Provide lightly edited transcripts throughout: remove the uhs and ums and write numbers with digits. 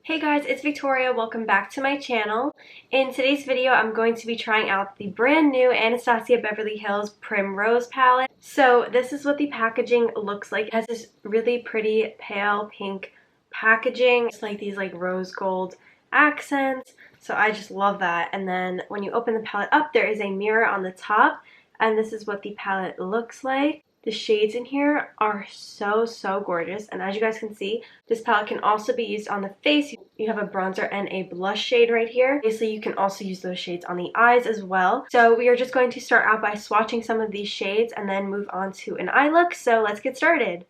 Hey guys, it's Victoria. Welcome back to my channel. In today's video, I'm going to be trying out the brand new Anastasia Beverly Hills Primrose palette. So this is what the packaging looks like. It has this really pretty pale pink packaging. It's like these rose gold accents. So I just love that. And then when you open the palette up, there is a mirror on the top. And this is what the palette looks like. The shades in here are so gorgeous, and as you guys can see, this palette can also be used on the face. You have a bronzer and a blush shade right here. Obviously, you can also use those shades on the eyes as well. So we are just going to start out by swatching some of these shades and then move on to an eye look. So let's get started.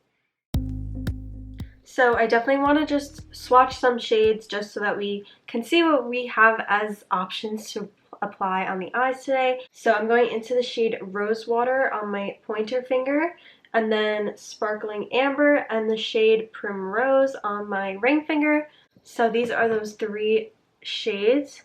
So I definitely want to just swatch some shades just so that we can see what we have as options to apply on the eyes today. So I'm going into the shade Rose Water on my pointer finger, and then Sparkling Amber and the shade Primrose on my ring finger. So these are those three shades.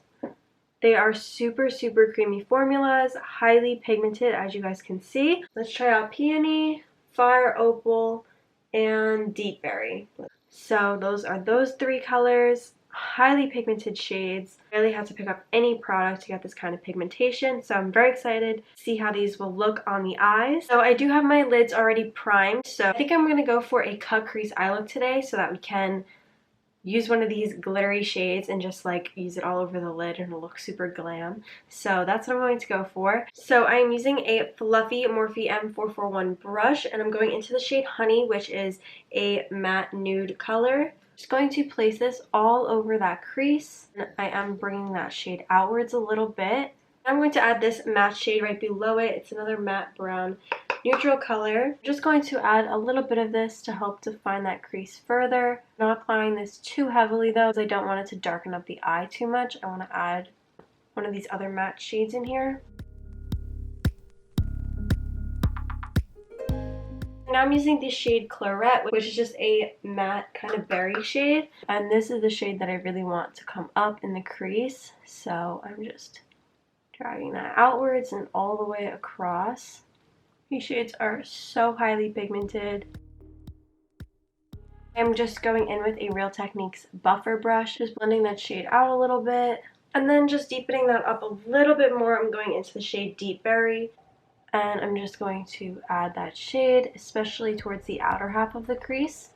They are super creamy formulas, highly pigmented as you guys can see. Let's try out Peony, Fire Opal, and Deep Berry. So those are those three colors. Highly pigmented shades. I really had to pick up any product to get this kind of pigmentation, so I'm very excited to see how these will look on the eyes. So I do have my lids already primed, so I think I'm going to go for a cut crease eye look today so that we can use one of these glittery shades and just use it all over the lid and it'll look super glam. So that's what I'm going to go for. So I'm using a fluffy Morphe M441 brush, and I'm going into the shade Honey, which is a matte nude color. Just going to place this all over that crease, and I am bringing that shade outwards a little bit. I'm going to add this matte shade right below it. It's another matte brown neutral color. I'm just going to add a little bit of this to help define that crease further. I'm not applying this too heavily though, because I don't want it to darken up the eye too much. I want to add one of these other matte shades in here. Now I'm using the shade Claret, which is just a matte kind of berry shade. And this is the shade that I really want to come up in the crease. So I'm just dragging that outwards and all the way across. These shades are so highly pigmented. I'm just going in with a Real Techniques buffer brush, just blending that shade out a little bit. And then just deepening that up a little bit more, I'm going into the shade Deep Berry. And I'm just going to add that shade, especially towards the outer half of the crease.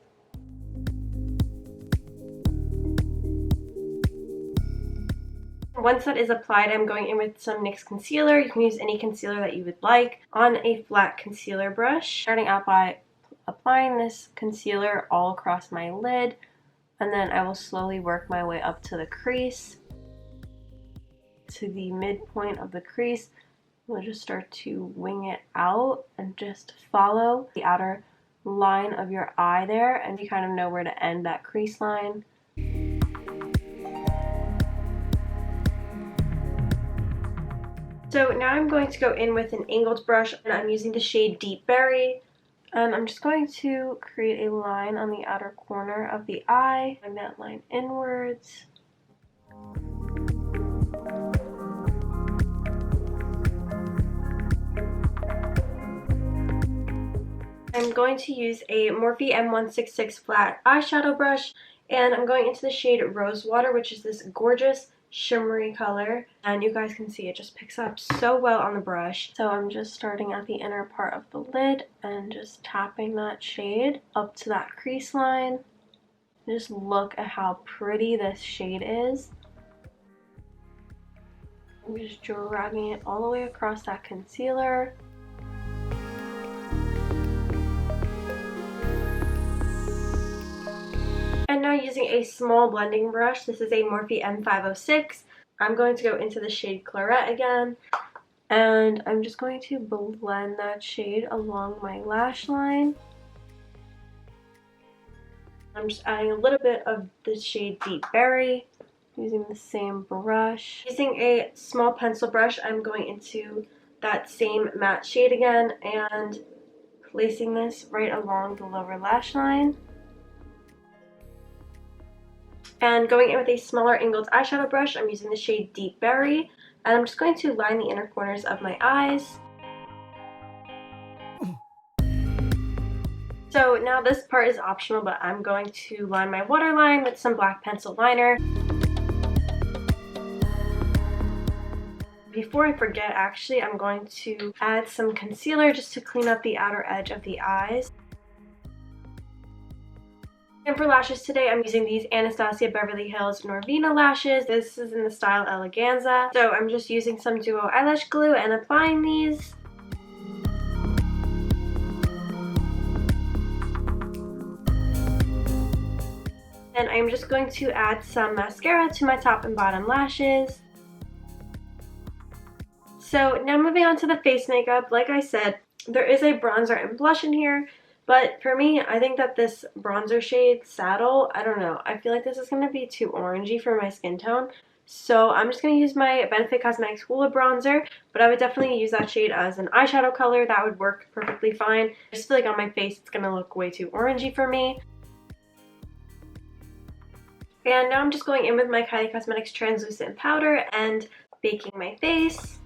Once that is applied, I'm going in with some NYX concealer. You can use any concealer that you would like on a flat concealer brush. Starting out by applying this concealer all across my lid, and then I will slowly work my way up to the crease, to the midpoint of the crease. We'll just start to wing it out and just follow the outer line of your eye there, and you kind of know where to end that crease line. So now I'm going to go in with an angled brush, and I'm using the shade Deep Berry. And I'm just going to create a line on the outer corner of the eye, and that line inwards. I'm going to use a Morphe M166 flat eyeshadow brush, and I'm going into the shade Rose Water, which is this gorgeous shimmery color, and you guys can see it just picks up so well on the brush. So I'm just starting at the inner part of the lid and just tapping that shade up to that crease line. Just look at how pretty this shade is. I'm just dragging it all the way across that concealer. And now using a small blending brush, this is a Morphe M506. I'm going to go into the shade Claret again, and I'm just going to blend that shade along my lash line. I'm just adding a little bit of the shade Deep Berry, using the same brush. Using a small pencil brush, I'm going into that same matte shade again and placing this right along the lower lash line. And going in with a smaller angled eyeshadow brush, I'm using the shade Deep Berry, and I'm just going to line the inner corners of my eyes. So now this part is optional, but I'm going to line my waterline with some black pencil liner. Before I forget, actually, I'm going to add some concealer just to clean up the outer edge of the eyes. And for lashes today, I'm using these Anastasia Beverly Hills Novena lashes. This is in the style Eleganza. So I'm just using some duo eyelash glue and applying these. And I'm just going to add some mascara to my top and bottom lashes. So now moving on to the face makeup. Like I said, there is a bronzer and blush in here. But for me, I think that this bronzer shade, Saddle, I don't know. I feel like this is going to be too orangey for my skin tone. So I'm just going to use my Benefit Cosmetics Hoola bronzer. But I would definitely use that shade as an eyeshadow color. That would work perfectly fine. I just feel like on my face, it's going to look way too orangey for me. And now I'm just going in with my Kylie Cosmetics translucent powder and baking my face.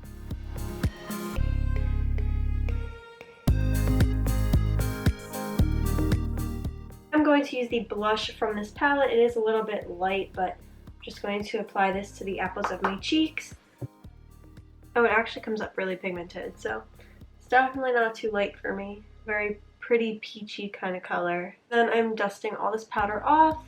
I'm going to use the blush from this palette. It is a little bit light, but I'm just going to apply this to the apples of my cheeks. Oh, it actually comes up really pigmented, so it's definitely not too light for me. Very pretty peachy kind of color. Then I'm dusting all this powder off.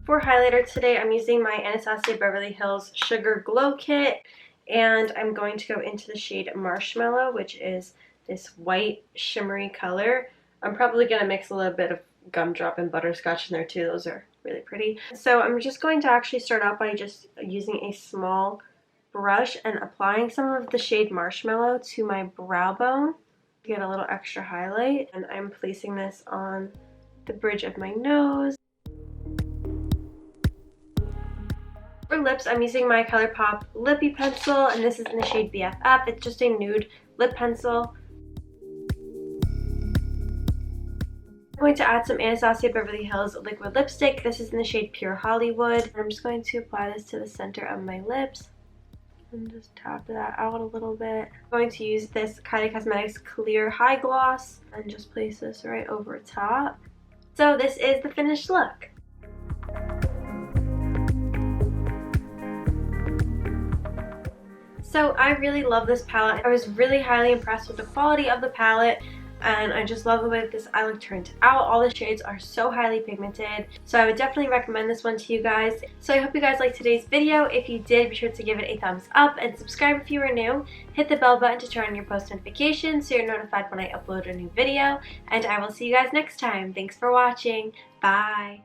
For highlighter today, I'm using my Anastasia Beverly Hills Sugar Glow Kit, and I'm going to go into the shade Marshmallow, which is this white shimmery color. I'm probably going to mix a little bit of Gumdrop and Butterscotch in there too. Those are really pretty. So I'm just going to actually start out by just using a small brush and applying some of the shade Marshmallow to my brow bone to get a little extra highlight. And I'm placing this on the bridge of my nose. For lips, I'm using my ColourPop Lippy Pencil, and this is in the shade BFF. It's just a nude lip pencil. I'm going to add some Anastasia Beverly Hills liquid lipstick. This is in the shade Pure Hollywood. I'm just going to apply this to the center of my lips and just tap that out a little bit. I'm going to use this Kylie Cosmetics Clear High Gloss and just place this right over top. So this is the finished look. So I really love this palette. I was really highly impressed with the quality of the palette, and I just love the way this eye look turned out. All the shades are so highly pigmented, so I would definitely recommend this one to you guys. So I hope you guys liked today's video. If you did, be sure to give it a thumbs up and subscribe if you are new. Hit the bell button to turn on your post notifications so you're notified when I upload a new video, and I will see you guys next time. Thanks for watching. Bye.